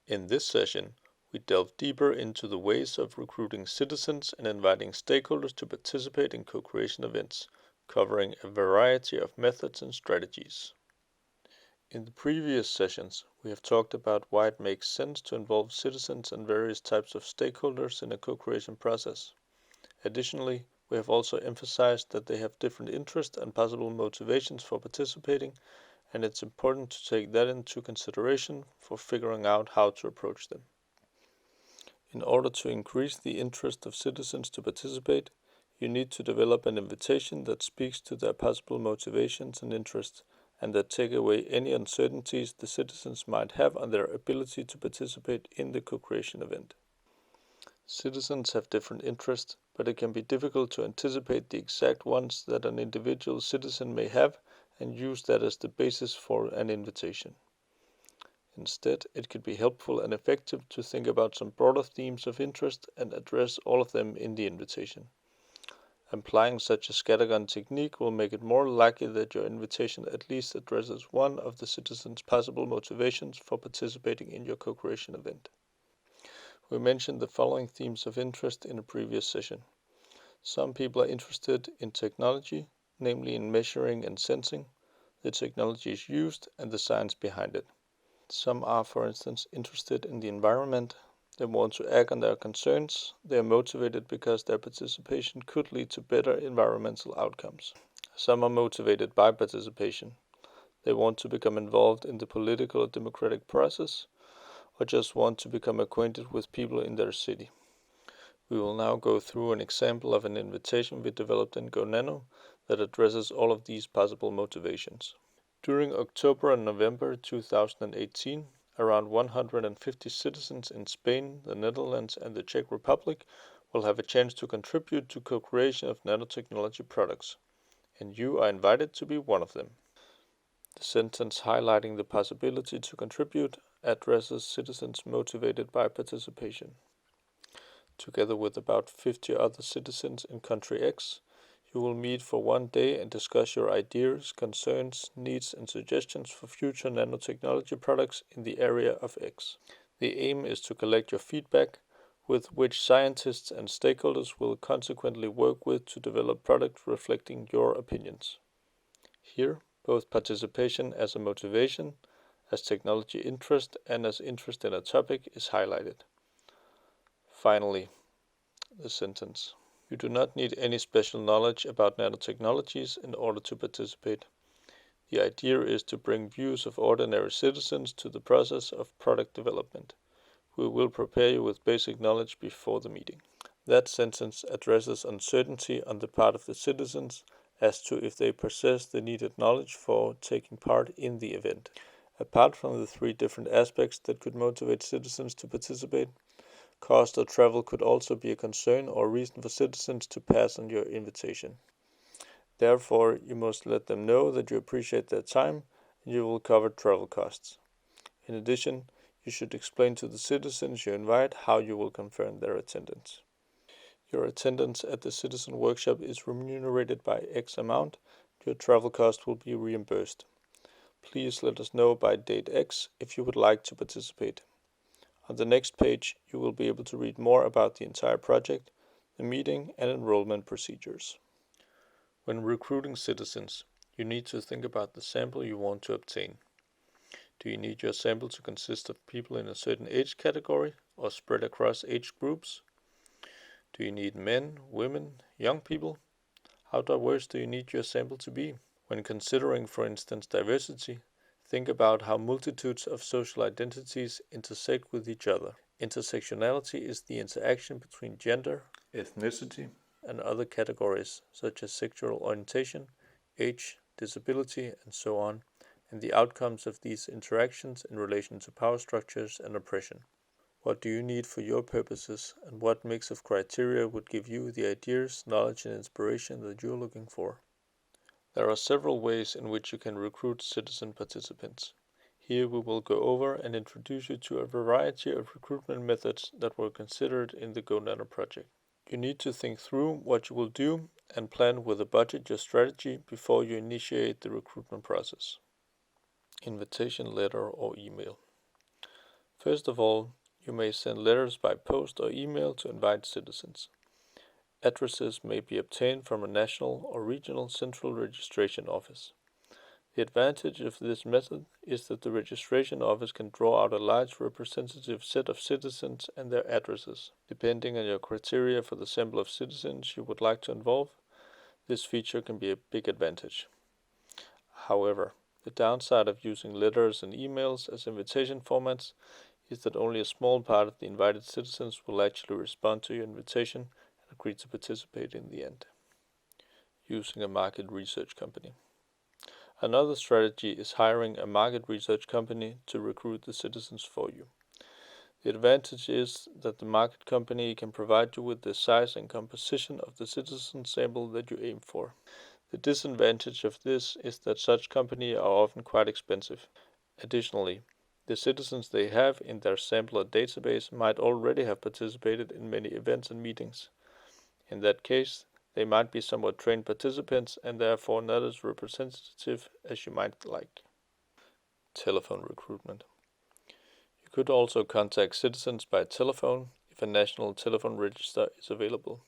In this session, we delve deeper into the ways of recruiting citizens and inviting stakeholders to participate in co-creation events, covering a variety of methods and strategies. In the previous sessions, we have talked about why it makes sense to involve citizens and various types of stakeholders in a co-creation process. Additionally, we have also emphasized that they have different interests and possible motivations for participating, and it's important to take that into consideration for figuring out how to approach them. In order to increase the interest of citizens to participate, you need to develop an invitation that speaks to their possible motivations and interests, and that take away any uncertainties the citizens might have on their ability to participate in the co-creation event. Citizens have different interests, but it can be difficult to anticipate the exact ones that an individual citizen may have and use that as the basis for an invitation. Instead, it could be helpful and effective to think about some broader themes of interest and address all of them in the invitation. Applying such a scattergun technique will make it more likely that your invitation at least addresses one of the citizens' possible motivations for participating in your co-creation event. We mentioned the following themes of interest in a previous session. Some people are interested in technology, namely in measuring and sensing the technologies used and the science behind it. Some are, for instance, interested in the environment. They want to act on their concerns. They are motivated because their participation could lead to better environmental outcomes. Some are motivated by participation. They want to become involved in the political or democratic process, or just want to become acquainted with people in their city. We will now go through an example of an invitation we developed in GoNano that addresses all of these possible motivations. During October and November 2018, around 150 citizens in Spain, the Netherlands, and the Czech Republic will have a chance to contribute to co-creation of nanotechnology products, and you are invited to be one of them. The sentence highlighting the possibility to contribute addresses citizens motivated by participation. Together with about 50 other citizens in country X, you will meet for one day and discuss your ideas, concerns, needs, and suggestions for future nanotechnology products in the area of X. The aim is to collect your feedback, with which scientists and stakeholders will consequently work with to develop products reflecting your opinions. Here, both participation as a motivation, as technology interest, and as interest in a topic is highlighted. Finally, the sentence. You do not need any special knowledge about nanotechnologies in order to participate. The idea is to bring views of ordinary citizens to the process of product development. We will prepare you with basic knowledge before the meeting. That sentence addresses uncertainty on the part of the citizens as to if they possess the needed knowledge for taking part in the event. Apart from the three different aspects that could motivate citizens to participate, cost or travel could also be a concern or reason for citizens to pass on your invitation. Therefore, you must let them know that you appreciate their time and you will cover travel costs. In addition, you should explain to the citizens you invite how you will confirm their attendance. Your attendance at the citizen workshop is remunerated by X amount. Your travel cost will be reimbursed. Please let us know by date X if you would like to participate. On the next page, you will be able to read more about the entire project, the meeting, and enrollment procedures. When recruiting citizens, you need to think about the sample you want to obtain. Do you need your sample to consist of people in a certain age category or spread across age groups? Do you need men, women, young people? How diverse do you need your sample to be? When considering, for instance, diversity, think about how multitudes of social identities intersect with each other. Intersectionality is the interaction between gender, ethnicity, and other categories such as sexual orientation, age, disability, and so on, and the outcomes of these interactions in relation to power structures and oppression. What do you need for your purposes, and what mix of criteria would give you the ideas, knowledge, and inspiration that you're looking for? There are several ways in which you can recruit citizen participants. Here we will go over and introduce you to a variety of recruitment methods that were considered in the GoNano-project. You need to think through what you will do and plan with a budget your strategy before you initiate the recruitment process. Invitation letter or email. First of all, you may send letters by post or email to invite citizens. Addresses may be obtained from a national or regional central registration office. The advantage of this method is that the registration office can draw out a large representative set of citizens and their addresses. Depending on your criteria for the sample of citizens you would like to involve, this feature can be a big advantage. However, the downside of using letters and emails as invitation formats is that only a small part of the invited citizens will actually respond to your invitation and agree to participate in the end. Using a market research company. Another strategy is hiring a market research company to recruit the citizens for you. The advantage is that the market company can provide you with the size and composition of the citizen sample that you aim for. The disadvantage of this is that such companies are often quite expensive. Additionally, the citizens they have in their sampler database might already have participated in many events and meetings. In that case, they might be somewhat trained participants and therefore not as representative as you might like. Telephone recruitment. You could also contact citizens by telephone if a national telephone register is available.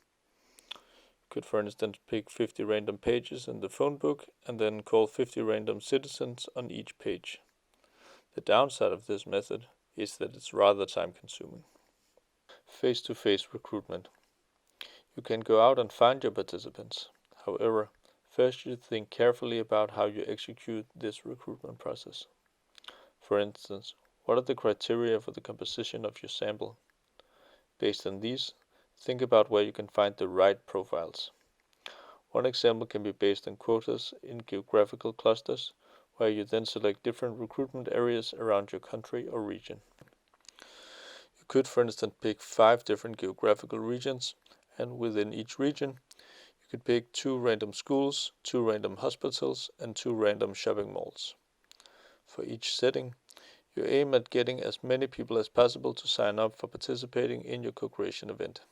You could, for instance, pick 50 random pages in the phone book and then call 50 random citizens on each page. The downside of this method is that it's rather time-consuming. Face-to-face recruitment. You can go out and find your participants. However, first you think carefully about how you execute this recruitment process. For instance, what are the criteria for the composition of your sample? Based on these, think about where you can find the right profiles. One example can be based on quotas in geographical clusters, where you then select different recruitment areas around your country or region. You could, for instance, pick 5 different geographical regions, and within each region, you could pick 2 random schools, 2 random hospitals, and 2 random shopping malls. For each setting, you aim at getting as many people as possible to sign up for participating in your co-creation event.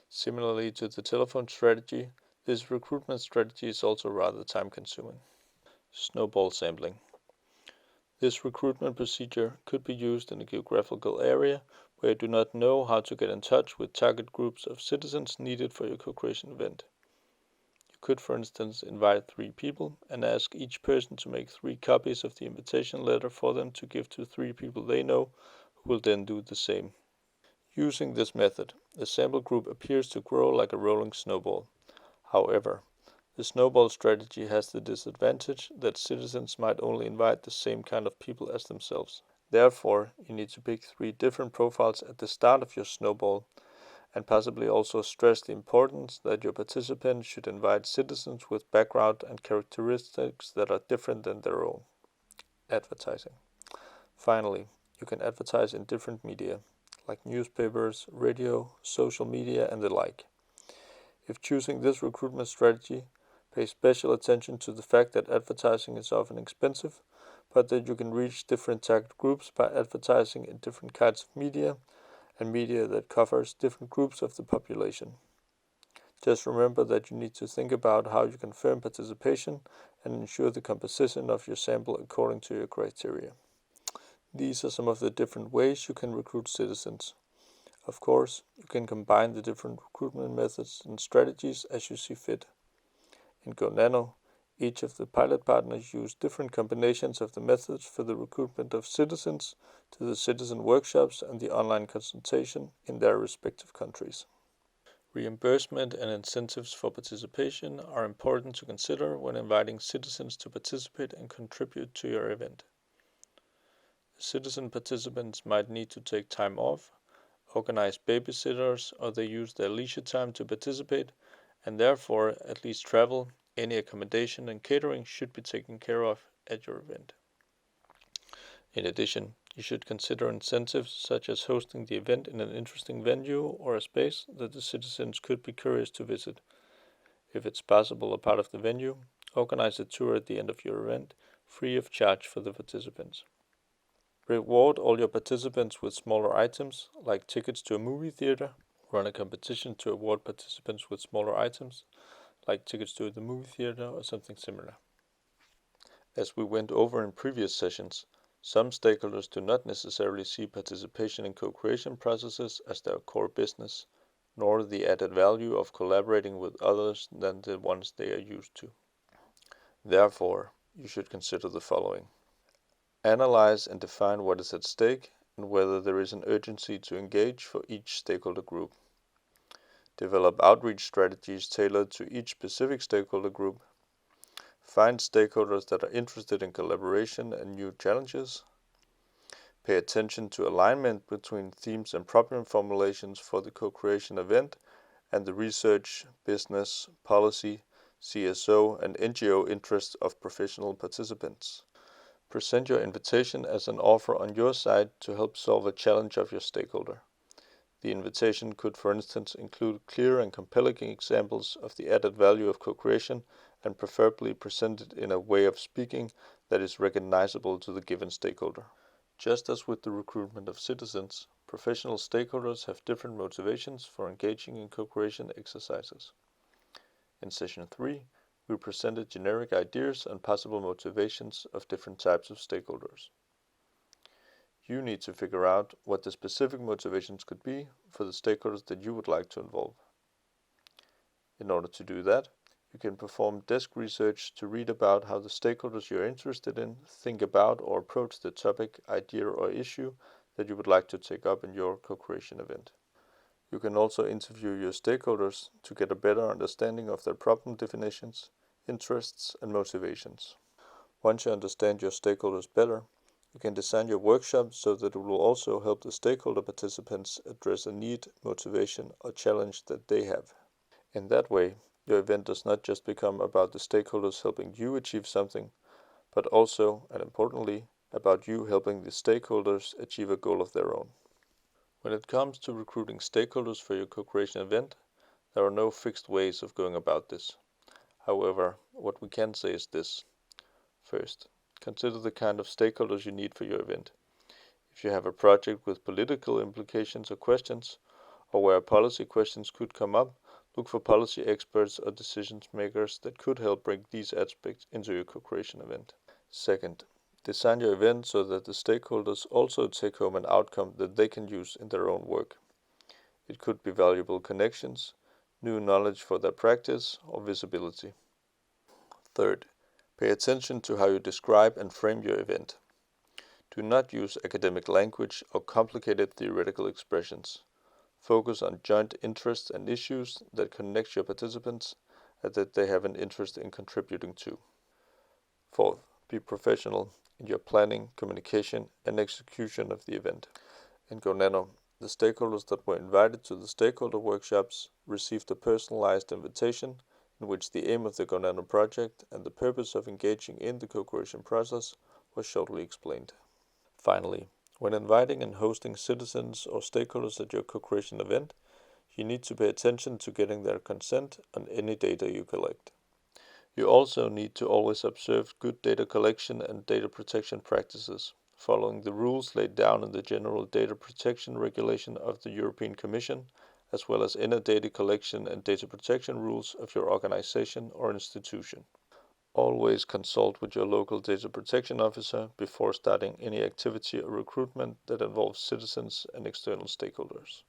Similarly to the telephone strategy, this recruitment strategy is also rather time-consuming. Snowball sampling. This recruitment procedure could be used in a geographical area where you do not know how to get in touch with target groups of citizens needed for your co-creation event. You could, for instance, invite 3 people and ask each person to make 3 copies of the invitation letter for them to give to 3 people they know, who will then do the same. Using this method, the sample group appears to grow like a rolling snowball. However, the snowball strategy has the disadvantage that citizens might only invite the same kind of people as themselves. Therefore, you need to pick 3 different profiles at the start of your snowball, and possibly also stress the importance that your participants should invite citizens with background and characteristics that are different than their own. Advertising. Finally, you can advertise in different media, like newspapers, radio, social media, and the like. If choosing this recruitment strategy, pay special attention to the fact that advertising is often expensive, but that you can reach different target groups by advertising in different kinds of media and media that covers different groups of the population. Just remember that you need to think about how you confirm participation and ensure the composition of your sample according to your criteria. These are some of the different ways you can recruit citizens. Of course, you can combine the different recruitment methods and strategies as you see fit. In GoNano, each of the pilot partners use different combinations of the methods for the recruitment of citizens to the citizen workshops and the online consultation in their respective countries. Reimbursement and incentives for participation are important to consider when inviting citizens to participate and contribute to your event. The citizen participants might need to take time off, organize babysitters, or they use their leisure time to participate, and therefore at least travel, any accommodation and catering should be taken care of at your event. In addition, you should consider incentives such as hosting the event in an interesting venue or a space that the citizens could be curious to visit. If it's possible a part of the venue, organize a tour at the end of your event, free of charge for the participants. Reward all your participants with smaller items, like tickets to a movie theater. Run a competition to award participants with smaller items, like tickets to the movie theater or something similar. As we went over in previous sessions, Some stakeholders do not necessarily see participation in co-creation processes as their core business, nor the added value of collaborating with others than the ones they are used to. Therefore, you should consider the following. Analyze and define what is at stake and whether there is an urgency to engage for each stakeholder group. Develop outreach strategies tailored to each specific stakeholder group. Find stakeholders that are interested in collaboration and new challenges. Pay attention to alignment between themes and problem formulations for the co-creation event and the research, business, policy, CSO, and NGO interests of professional participants. Present your invitation as an offer on your side to help solve a challenge of your stakeholder. The invitation could, for instance, include clear and compelling examples of the added value of co-creation and preferably presented in a way of speaking that is recognizable to the given stakeholder. Just as with the recruitment of citizens, professional stakeholders have different motivations for engaging in co-creation exercises. In session 3, we presented generic ideas and possible motivations of different types of stakeholders. You need to figure out what the specific motivations could be for the stakeholders that you would like to involve. In order to do that, you can perform desk research to read about how the stakeholders you're interested in think about or approach the topic, idea, or issue that you would like to take up in your co-creation event. You can also interview your stakeholders to get a better understanding of their problem definitions, interests, and motivations. Once you understand your stakeholders better, you can design your workshop so that it will also help the stakeholder participants address a need, motivation, or challenge that they have. In that way, your event does not just become about the stakeholders helping you achieve something, but also, and importantly, about you helping the stakeholders achieve a goal of their own. When it comes to recruiting stakeholders for your co-creation event, there are no fixed ways of going about this. However, what we can say is this. First, consider the kind of stakeholders you need for your event. If you have a project with political implications or questions, or where policy questions could come up, look for policy experts or decision makers that could help bring these aspects into your co-creation event. Second, design your event so that the stakeholders also take home an outcome that they can use in their own work. It could be valuable connections, new knowledge for their practice, or visibility. Third, pay attention to how you describe and frame your event. Do not use academic language or complicated theoretical expressions. Focus on joint interests and issues that connect your participants and that they have an interest in contributing to. Fourth, be professional in your planning, communication, and execution of the event. In GoNano, the stakeholders that were invited to the stakeholder workshops received a personalized invitation in which the aim of the GoNano project and the purpose of engaging in the co-creation process was shortly explained. Finally, when inviting and hosting citizens or stakeholders at your co-creation event, you need to pay attention to getting their consent on any data you collect. You also need to always observe good data collection and data protection practices, following the rules laid down in the General Data Protection Regulation of the European Commission, as well as inner data collection and data protection rules of your organization or institution. Always consult with your local data protection officer before starting any activity or recruitment that involves citizens and external stakeholders.